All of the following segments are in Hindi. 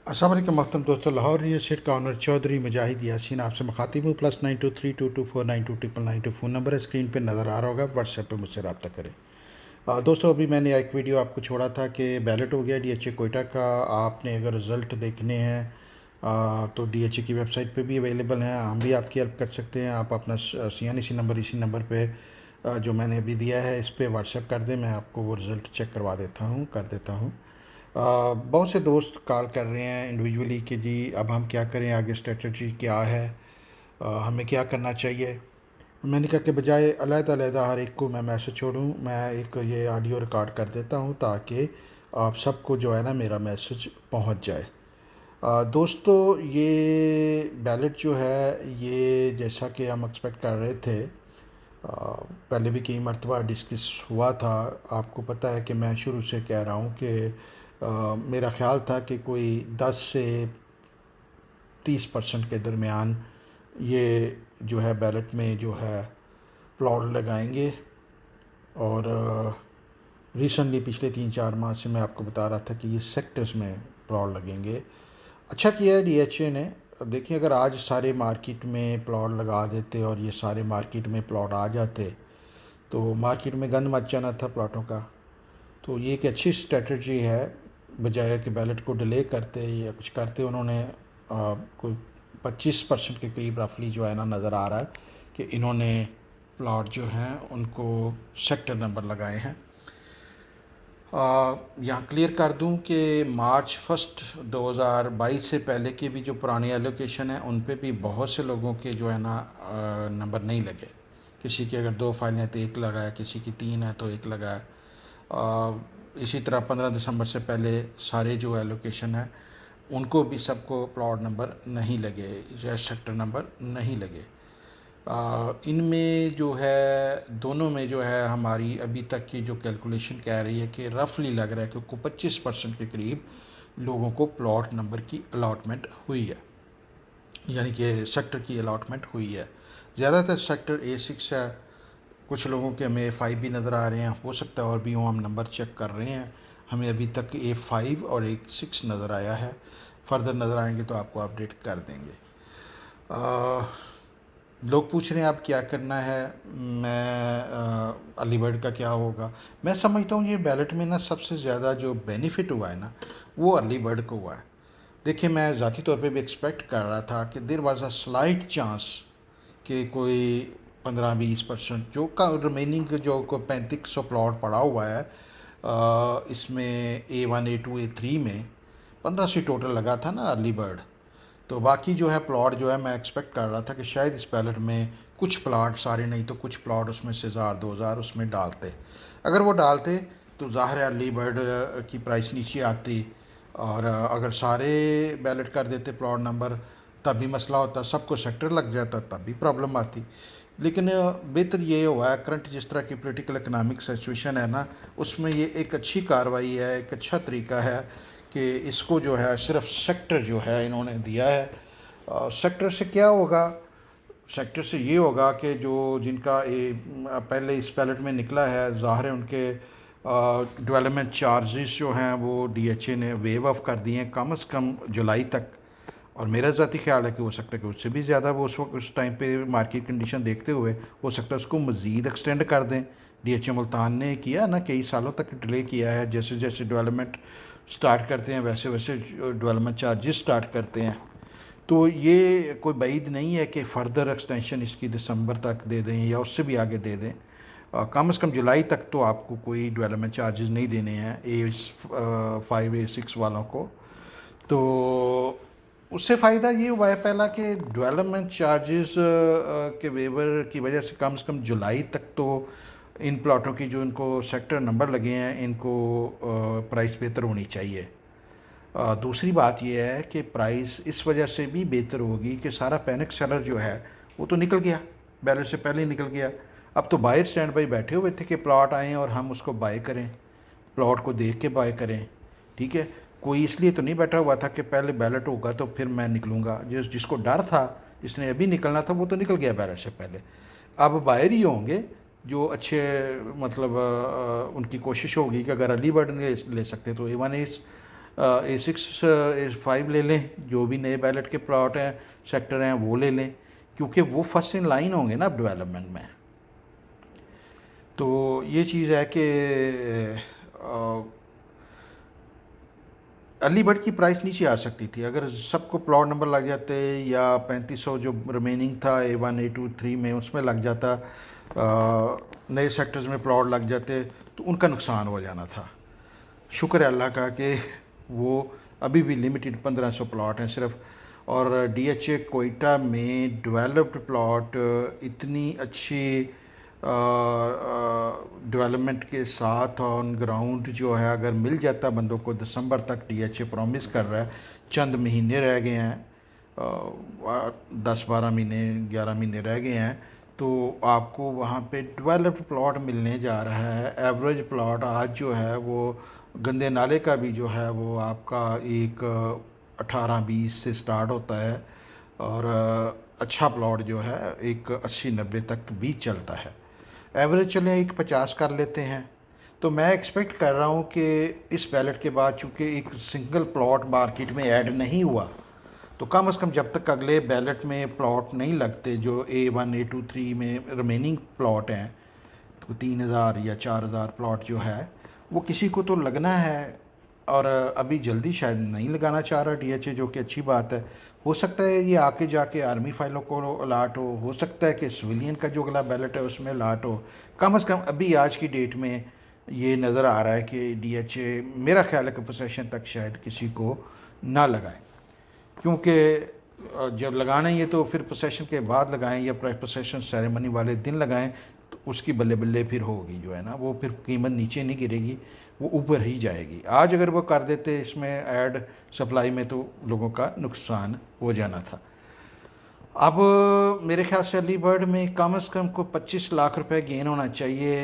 अस्सलाम वालेकुम मोहतरम दोस्तों, लाहौर रियल एस्टेट का ऑनर चौधरी मुजाहिद यासीन आपसे मुखातिब हूँ। +9232249222 फ़ोन नंबर है, स्क्रीन पे नज़र आ रहा होगा। व्हाट्सएप पे मुझसे रब्ता करें। दोस्तों, अभी मैंने एक वीडियो आपको छोड़ा था कि बैलेट हो गया डीएचए कोयटा का। आपने अगर रिज़ल्ट देखने हैं तो डीएचए की वेबसाइट पे भी अवेलेबल हैं। हम भी आपकी हेल्प कर सकते हैं। आप अपना सीएनईसी नंबर इसी नंबर पे जो मैंने अभी दिया है इस पर व्हाट्सएप कर दें, मैं आपको वो रिज़ल्ट चेक करवा देता हूँ, कर देता हूँ। बहुत से दोस्त कॉल कर रहे हैं इंडिविजुअली कि जी अब हम क्या करें, आगे स्ट्रेटजी क्या है, हमें क्या करना चाहिए। मैंने कहा कि बजाय अलग-अलग हर एक को मैं मैसेज छोड़ूं, मैं एक ये ऑडियो रिकॉर्ड कर देता हूं ताकि आप सबको जो है ना मेरा मैसेज पहुंच जाए। दोस्तों, ये बैलेट जो है ये जैसा कि हम एक्सपेक्ट कर रहे थे, पहले भी कई मरतबा डिस्कस हुआ था। आपको पता है कि मैं शुरू से कह रहा हूँ कि मेरा ख़्याल था कि कोई 10 से 30% के दरमियान ये जो है बैलेट में जो है प्लॉट लगाएंगे। और रिसेंटली पिछले 3-4 माह से मैं आपको बता रहा था कि ये सेक्टर्स में प्लॉट लगेंगे। अच्छा किया है डीएचए ने। देखिए, अगर आज सारे मार्केट में प्लॉट लगा देते और ये सारे मार्केट में प्लॉट आ जाते तो मार्केट में गंद मच जाना था प्लॉटों का। तो ये एक अच्छी स्ट्रेटजी है, बजाय कि बैलेट को डिले करते या कुछ करते। उन्होंने कोई 25% के करीब रफली जो है ना नज़र आ रहा है कि इन्होंने प्लॉट जो हैं उनको सेक्टर नंबर लगाए हैं। यहाँ क्लियर कर दूं कि मार्च 1 2022 से पहले के भी जो पुरानी एलोकेशन है उन पे भी बहुत से लोगों के जो है ना नंबर नहीं लगे। किसी की अगर 2 फाइलें तो 1 लगा है, किसी की 3 है तो 1 लगा है। इसी तरह 15 दिसंबर से पहले सारे जो एलोकेशन है उनको भी सबको प्लॉट नंबर नहीं लगे या सेक्टर नंबर नहीं लगे। इनमें जो है दोनों में जो है हमारी अभी तक की जो कैलकुलेशन कह रही है कि रफली लग रहा है कि 25% के करीब लोगों को प्लॉट नंबर की अलॉटमेंट हुई है, यानी कि सेक्टर की अलॉटमेंट हुई है। ज़्यादातर सेक्टर A6 है, कुछ लोगों के हमें A5 भी नज़र आ रहे हैं, हो सकता है और भी हो, हम नंबर चेक कर रहे हैं। हमें अभी तक A5 और A6 नज़र आया है, फर्दर नज़र आएंगे तो आपको अपडेट कर देंगे। लोग पूछ रहे हैं आप क्या करना है, मैं अलीगढ़ का क्या होगा। मैं समझता हूँ ये बैलेट में ना सबसे ज़्यादा जो बेनिफिट हुआ है ना वो अलीगढ़ को हुआ है। देखिए, मैं ज़ाती तौर पे भी एक्सपेक्ट कर रहा था कि there was a slight chance कि कोई 15-20% जो का रिमेनिंग जो को 3500 प्लॉट पड़ा हुआ है, इसमें A1 A2 A3 में 1500 टोटल लगा था ना अर्ली बर्ड। तो बाकी जो है प्लॉट जो है मैं एक्सपेक्ट कर रहा था कि शायद इस बैलेट में कुछ प्लॉट, सारे नहीं तो कुछ प्लॉट उसमें से 1000-2000 उसमें डालते। अगर वो डालते तो ज़ाहिर है अर्ली बर्ड की प्राइस नीचे आती। और अगर सारे बैलेट कर देते प्लॉट नंबर तब भी मसला होता, सबको सेक्टर लग जाता तब भी प्रॉब्लम आती। लेकिन बेहतर ये हुआ है, करंट जिस तरह की पॉलिटिकल इकनॉमिक सिचुएशन है ना उसमें ये एक अच्छी कार्रवाई है, एक अच्छा तरीका है कि इसको जो है सिर्फ सेक्टर जो है इन्होंने दिया है। सेक्टर से क्या होगा? सेक्टर से ये होगा कि जो जिनका पहले इस पैलेट में निकला है, ज़ाहिर है उनके डेवलपमेंट चार्जेस जो हैं वो डीएचए ने वेव ऑफ कर दिए हैं कम से कम जुलाई तक। और मेरा ज़ाती ख्याल है कि हो सकता है कि उससे भी ज़्यादा वो उस वक्त उस टाइम पे मार्केट कंडीशन देखते हुए हो सकता है उसको मज़ीद एक्सटेंड कर दें। डीएचए मुल्तान ने किया ना, कई सालों तक डिले किया है। जैसे जैसे डेवलपमेंट स्टार्ट करते हैं वैसे वैसे डेवलपमेंट चार्जेस स्टार्ट करते हैं। तो ये कोई बाइद नहीं है कि फ़र्दर एक्सटेंशन इसकी दिसंबर तक दे दें या उससे भी आगे दे दें। कम से कम जुलाई तक तो आपको कोई डेवलपमेंट चार्जेस नहीं देने हैं A5 A6 वालों को। तो उससे फ़ायदा ये हुआ है पहला कि डेवलपमेंट चार्जेस के वेवर की वजह से कम जुलाई तक तो इन प्लॉटों की जो इनको सेक्टर नंबर लगे हैं इनको प्राइस बेहतर होनी चाहिए। दूसरी बात यह है कि प्राइस इस वजह से भी बेहतर होगी कि सारा पैनिक सेलर जो है वो तो निकल गया, बैलेंस से पहले ही निकल गया। अब तो बायर स्टैंड बाई बैठे हुए थे कि प्लॉट आएँ और हम उसको बाय करें, प्लॉट को देख के बाय करें। ठीक है, कोई इसलिए तो नहीं बैठा हुआ था कि पहले बैलेट होगा तो फिर मैं निकलूँगा। जिसको डर था, जिसने अभी निकलना था वो तो निकल गया बैलेट से पहले। अब बायर ही होंगे जो अच्छे, मतलब उनकी कोशिश होगी कि अगर अर्ली बर्ड नहीं ले सकते तो A1 A6 A5 ले लें, जो भी नए बैलेट के प्लॉट हैं, सेक्टर हैं, वो ले लें, क्योंकि वो फर्स्ट इन लाइन होंगे ना अब डेवलपमेंट में। तो ये चीज़ है कि अर्ली बर्ड की प्राइस नीचे आ सकती थी अगर सबको प्लॉट नंबर लग जाते, या 3500 जो रिमेनिंग था A1 A2 3 में उसमें लग जाता, नए सेक्टर्स में प्लॉट लग जाते, तो उनका नुकसान हो जाना था। शुक्र है अल्लाह का कि वो अभी भी लिमिटेड 1500 प्लॉट हैं सिर्फ। और DHA कोयटा में डेवलप्ड प्लॉट इतनी अच्छी डेवलपमेंट के साथ ऑन ग्राउंड जो है, अगर मिल जाता बंदों को, दिसंबर तक DHA प्रॉमिस कर रहा है, चंद महीने रह गए हैं, 10 12 महीने 11 महीने रह गए हैं, तो आपको वहाँ पे डेवलप्ड प्लॉट मिलने जा रहा है। एवरेज प्लॉट आज जो है वो गंदे नाले का भी जो है वो आपका एक 18 20 से स्टार्ट होता है, और अच्छा प्लॉट जो है एक 80 90 तक भी चलता है। एवरेज चलें एक 50 कर लेते हैं। तो मैं एक्सपेक्ट कर रहा हूँ कि इस बैलेट के बाद चूँकि एक सिंगल प्लॉट मार्केट में ऐड नहीं हुआ, तो कम से कम जब तक अगले बैलेट में प्लॉट नहीं लगते, जो A1 A2 3 में रिमेनिंग प्लॉट हैं, तो 3000 या 4000 प्लॉट जो है वो किसी को तो लगना है। और अभी जल्दी शायद नहीं लगाना चाह रहा DHA, जो कि अच्छी बात है। हो सकता है ये आके जाके आर्मी फाइलों को अलाट हो सकता है कि सिविलियन का जो अगला बैलेट है उसमें अलाट हो। कम से कम अभी आज की डेट में ये नज़र आ रहा है कि DHA मेरा ख्याल है कि पोसेशन तक शायद किसी को ना लगाए, क्योंकि जब लगाना ही है तो फिर पोसेशन के बाद लगाएं, या पोसेशन सेरेमनी वाले दिन लगाएं, तो उसकी बल्ले बल्ले फिर होगी जो है ना, वो फिर कीमत नीचे नहीं गिरेगी, वो ऊपर ही जाएगी। आज अगर वो कर देते इसमें ऐड सप्लाई में, तो लोगों का नुकसान हो जाना था। अब मेरे ख्याल से अर्ली बर्ड में कम से कम को 25 लाख रुपए गेन होना चाहिए।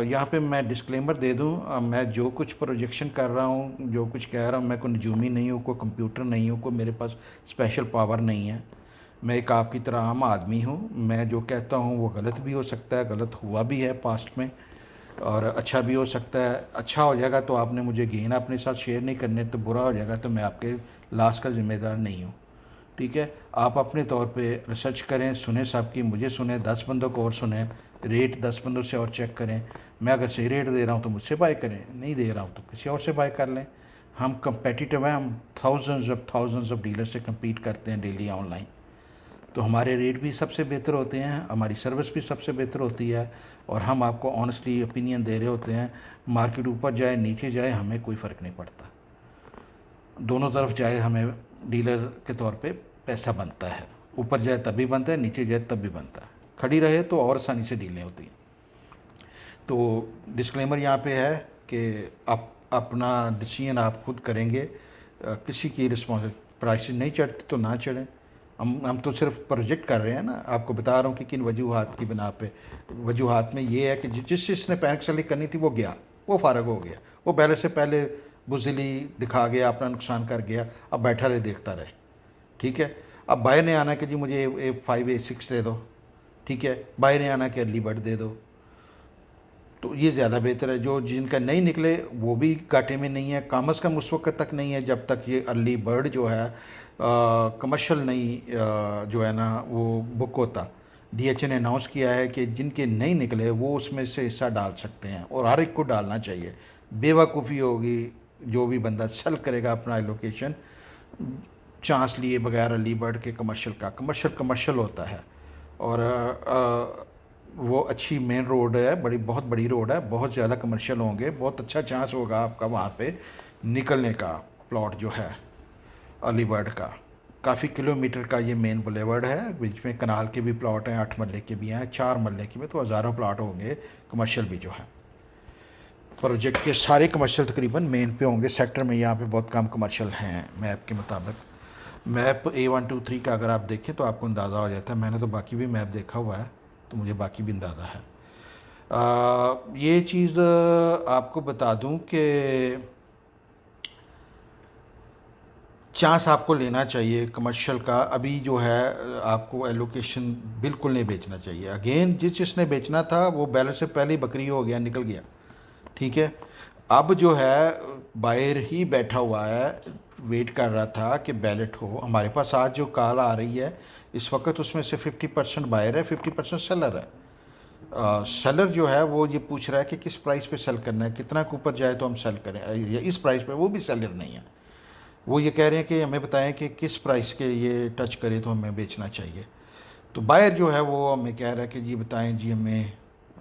यहाँ पे मैं डिस्क्लेमर दे दूँ, मैं जो कुछ प्रोजेक्शन कर रहा हूँ, जो कुछ कह रहा हूँ, मैं कोई नजूमी नहीं हूँ, कोई कंप्यूटर नहीं हूँ, कोई मेरे पास स्पेशल पावर नहीं है। मैं एक आपकी तरह आम आदमी हूँ। मैं जो कहता हूँ वो गलत भी हो सकता है, गलत हुआ भी है पास्ट में, और अच्छा भी हो सकता है। अच्छा हो जाएगा तो आपने मुझे गेन अपने साथ शेयर नहीं करने, तो बुरा हो जाएगा तो मैं आपके लॉस का ज़िम्मेदार नहीं हूँ। ठीक है, आप अपने तौर पे रिसर्च करें, सुने सब की, मुझे सुने, 10 बंदों को और सुने, रेट 10 बंदों से और चेक करें। मैं अगर सही रेट दे रहा हूँ तो मुझसे बाय करें, नहीं दे रहा हूँ तो किसी और से बाय कर लें। हम कंपेटिटिव हैं, हम थाउजेंड्स ऑफ डीलर से कम्पीट करते हैं डेली ऑनलाइन, तो हमारे रेट भी सबसे बेहतर होते हैं, हमारी सर्विस भी सबसे बेहतर होती है, और हम आपको ऑनेस्टली ओपिनियन दे रहे होते हैं। मार्केट ऊपर जाए नीचे जाए हमें कोई फ़र्क नहीं पड़ता, दोनों तरफ जाए हमें डीलर के तौर पे पैसा बनता है। ऊपर जाए तब भी बनता है, नीचे जाए तब भी बनता है। खड़ी रहे तो और आसानी से डीलें होती हैं। तो डिस्क्लेमर यहाँ पे है कि आप अपना डिसीजन आप खुद करेंगे, किसी की रिस्पॉन्स प्राइसेस नहीं चढ़ती तो ना चढ़ें। हम तो सिर्फ प्रोजेक्ट कर रहे हैं ना, आपको बता रहा हूँ कि किन वजूहात की बिना पे। वजूहात में ये है कि जिस जिसने पैनिक सेलिंग करनी थी वो गया, वो फारग हो गया, वो पहले से पहले बुज़दिली दिखा गया, अपना नुकसान कर गया, अब बैठा रहे देखता रहे। ठीक है, अब बाय ने आना कि जी मुझे A5 A6 दे दो, ठीक है, बाय ने आना कि अर्ली बर्ड दे दो, तो ये ज़्यादा बेहतर है। जो जिनका नहीं निकले वो भी घाटे में नहीं है, कम से कम उस वक्त तक नहीं है जब तक ये अर्ली बर्ड जो है कमर्शियल नहीं जो है ना वो बुक होता। DHA ने अनाउंस किया है कि जिनके नहीं निकले वो उसमें से हिस्सा डाल सकते हैं, और हर एक को डालना चाहिए। बेवकूफ़ी होगी जो भी बंदा सेल करेगा अपना एलोकेशन चांस लिए बगैर अर्ली बर्ड के कमर्शियल का। कमर्शियल होता है, और वो अच्छी मेन रोड है, बहुत बड़ी रोड है, बहुत ज़्यादा कमर्शियल होंगे, बहुत अच्छा चांस होगा आपका वहाँ पे निकलने का। प्लॉट जो है अर्ली बर्ड का काफ़ी किलोमीटर का ये मेन बुलेवर्ड है, बीच में कनाल के भी प्लॉट हैं, 8 मरले के भी हैं, 4 मरले के भी, तो हज़ारों प्लॉट होंगे कमर्शियल भी जो है। प्रोजेक्ट के सारे कमर्शियल तकरीबन मेन पे होंगे, सेक्टर में यहाँ पे बहुत कम कमर्शियल हैं मैप के मुताबिक। मैप A1 2 3 का अगर आप देखें तो आपको अंदाज़ा हो जाता है। मैंने तो बाकी भी मैप देखा हुआ है, तो मुझे बाकी भी अंदाज़ा है। ये चीज़ आपको बता दूं कि चांस आपको लेना चाहिए कमर्शियल का। अभी जो है आपको एलोकेशन बिल्कुल नहीं बेचना चाहिए। अगेन जिसने बेचना था वो बैलेंस से पहले ही बकरी हो गया, निकल गया। ठीक है, अब जो है बाहर ही बैठा हुआ है, वेट कर रहा था कि बैलेट हो। हमारे पास आज जो कॉल आ रही है इस वक्त, उसमें से 50% बायर है, 50% सेलर है। सेलर जो है वो ये पूछ रहा है कि किस प्राइस पे सेल करना है, कितना के ऊपर जाए तो हम सेल करें, या इस प्राइस पे। वो भी सेलर नहीं है, वो ये कह रहे हैं कि हमें बताएं कि किस प्राइस के ये टच करे तो हमें बेचना चाहिए। तो बायर जो है वो हमें कह रहा है कि जी बताएं जी, हमें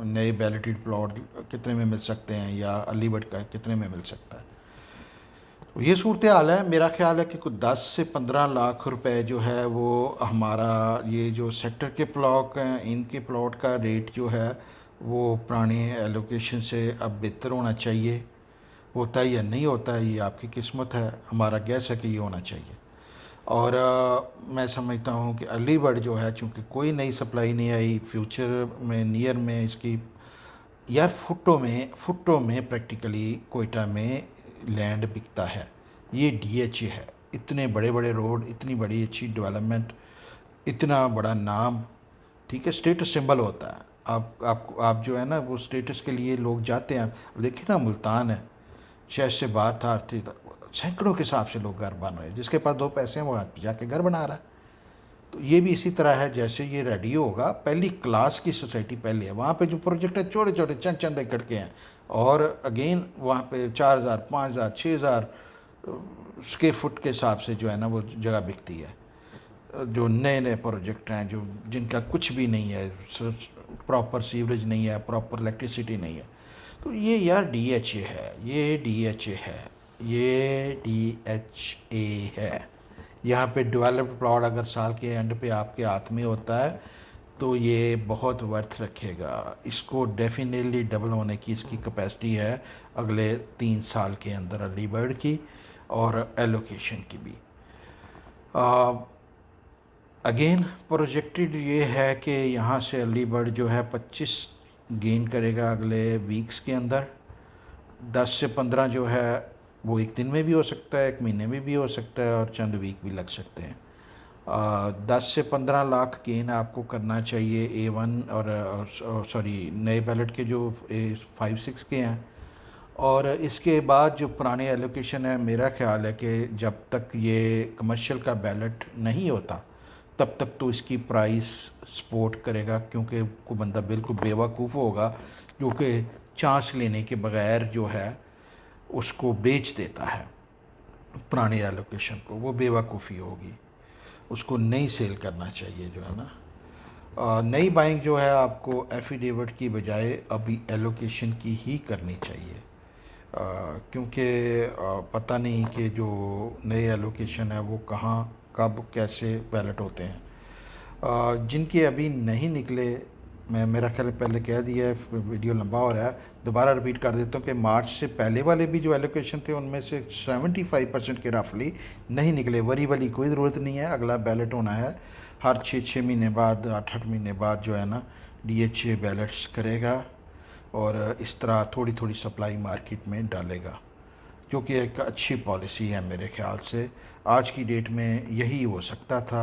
नए बैलेटेड प्लॉट कितने में मिल सकते हैं, या अलीबर्ड का कितने में मिल सकता है। तो ये सूरत हाल है। मेरा ख्याल है कि कुछ 10 से 15 लाख रुपए जो है वो हमारा, ये जो सेक्टर के प्लॉट हैं इनके प्लॉट का रेट जो है वो पुराने एलोकेशन से अब बेहतर होना चाहिए। होता है या नहीं होता है ये आपकी किस्मत है, हमारा गैस है कि ये होना चाहिए। और मैं समझता हूँ कि अलीगढ़ जो है, चूँकि कोई नई सप्लाई नहीं आई, फ्यूचर में नियर में इसकी, यार फुटों में प्रैक्टिकली कोयटा में लैंड बिकता है। ये डीएचए है, इतने बड़े बड़े रोड, इतनी बड़ी अच्छी डेवलपमेंट, इतना बड़ा नाम, ठीक है, स्टेटस सिंबल होता है। आप जो है ना वो स्टेटस के लिए लोग जाते हैं। अब देखिए ना, मुल्तान है, शहर से बाहर था, सैकड़ों के हिसाब से लोग घर बन रहे हैं। जिसके पास दो पैसे हैं वो जाके घर बना रहा है। तो ये भी इसी तरह है, जैसे ये रेडी होगा, पहली क्लास की सोसाइटी पहले है। वहाँ पे जो प्रोजेक्ट है छोटे छोटे चंद चंद एकड़ के हैं, और अगेन वहाँ पे 4,000 5,000 6,000 स्क्वेयर फुट के हिसाब से जो है ना वो जगह बिकती है। जो नए नए प्रोजेक्ट हैं, जो जिनका कुछ भी नहीं है, प्रॉपर सीवरेज नहीं है, प्रॉपर इलेक्ट्रिसिटी नहीं है। तो ये यार डीएचए है, ये डीएचए है, ये डीएचए है। यहाँ पे डेवलप्ड प्लॉट अगर साल के एंड पे आपके हाथ में होता है तो ये बहुत वर्थ रखेगा। इसको डेफिनेटली डबल होने की इसकी कैपेसिटी है अगले 3 साल के अंदर, अलीबर्ड की और एलोकेशन की भी। अगेन प्रोजेक्टेड ये है कि यहाँ से अलीबर्ड जो है 25 गेन करेगा अगले वीक्स के अंदर। 10 से 15 जो है वो एक दिन में भी हो सकता है, एक महीने में भी हो सकता है, और चंद वीक भी लग सकते हैं। 10 से 15 लाख गेन आपको करना चाहिए A1 और सॉरी नए बैलेट के जो A5 6 के हैं। और इसके बाद जो पुराने एलोकेशन है, मेरा ख्याल है कि जब तक ये कमर्शियल का बैलेट नहीं होता तब तक तो इसकी प्राइस सपोर्ट करेगा, क्योंकि कोई बंदा बिल्कुल बेवकूफ़ होगा जो कि चांस लेने के बगैर जो है उसको बेच देता है पुराने एलोकेशन को, वो बेवकूफ़ी होगी। उसको नई सेल करना चाहिए जो है ना। नई बाइंग जो है आपको एफिडेविट की बजाय अभी एलोकेशन की ही करनी चाहिए, क्योंकि पता नहीं कि जो नए एलोकेशन है वो कहाँ कब कैसे बैलेट होते हैं। जिनके अभी नहीं निकले, मैं मेरा ख्याल पहले कह दिया है, वीडियो लंबा हो रहा है, दोबारा रिपीट कर देता हूँ कि मार्च से पहले वाले भी जो एलोकेशन थे उनमें से 75% के रफली नहीं निकले। वरी वाली कोई ज़रूरत नहीं है, अगला बैलेट होना है हर 6-6 महीने बाद, 8-8 महीने बाद जो है ना डीएचए बैलेट्स करेगा, और इस तरह थोड़ी थोड़ी सप्लाई मार्केट में डालेगा, जो कि एक अच्छी पॉलिसी है मेरे ख्याल से। आज की डेट में यही हो सकता था।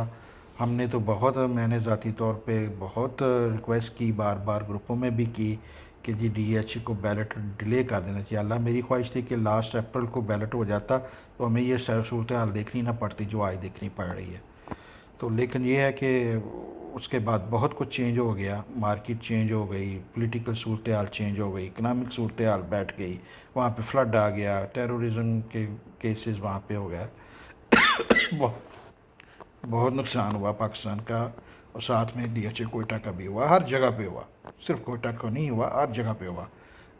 हमने तो बहुत, मैंने ज़ाती तौर पे बहुत रिक्वेस्ट की, बार बार ग्रुपों में भी की कि जी डीएचए को बैलेट डिले कर देना चाहिए। अल्लाह, मेरी ख्वाहिश थी कि लास्ट अप्रैल को बैलेट हो जाता तो हमें ये सूरत हाल देखनी ना पड़ती जो आज देखनी पड़ रही है। तो लेकिन ये है कि उसके बाद बहुत कुछ चेंज हो गया, मार्केट चेंज हो गई, पॉलिटिकल सूरत हाल चेंज हो गई, इकनॉमिक सूरत हाल बैठ गई, वहाँ पे फ्लड आ गया, टेररिज्म के केसेस वहाँ पे हो गया। बहुत बहुत नुकसान हुआ पाकिस्तान का, और साथ में डीएचए कोयटा का भी हुआ, हर जगह पे हुआ, सिर्फ कोयटा को नहीं हुआ, हर जगह पे हुआ।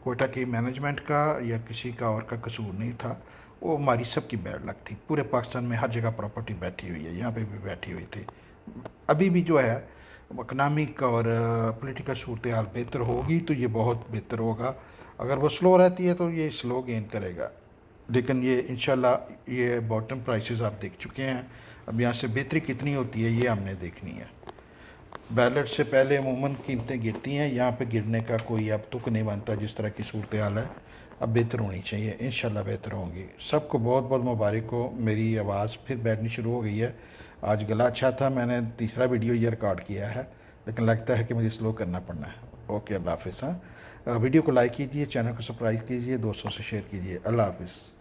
कोयटा की मैनेजमेंट का या किसी का और का कसूर नहीं था, वो हमारी सबकी बैड लक थी। पूरे पाकिस्तान में हर जगह प्रॉपर्टी बैठी हुई है, यहाँ पे भी बैठी हुई थी। अभी भी जो है इकनॉमिक और पॉलिटिकल सूरत हाल बेहतर होगी तो ये बहुत बेहतर होगा। अगर वो स्लो रहती है तो ये स्लो गेन करेगा, लेकिन ये इंशाल्लाह ये बॉटम प्राइसेस आप देख चुके हैं। अब यहाँ से बेहतरी कितनी होती है ये हमने देखनी है। बैलेट से पहले अमूमन कीमतें गिरती हैं, यहाँ पे गिरने का कोई अब तुक नहीं बनता। जिस तरह की सूरत हाल है अब बेहतर होनी चाहिए, इंशाल्लाह बेहतर होंगी। सबको बहुत बहुत मुबारक हो। मेरी आवाज़ फिर बैठनी शुरू हो गई है। आज गला अच्छा था, मैंने तीसरा वीडियो ये रिकॉर्ड किया है, लेकिन लगता है कि मुझे स्लो करना पड़ना है। ओके, अल्लाह हाफिज़। हाँ, वीडियो को लाइक कीजिए, चैनल को सब्सक्राइब कीजिए, दोस्तों से शेयर कीजिए। अल्लाह हाफिज़।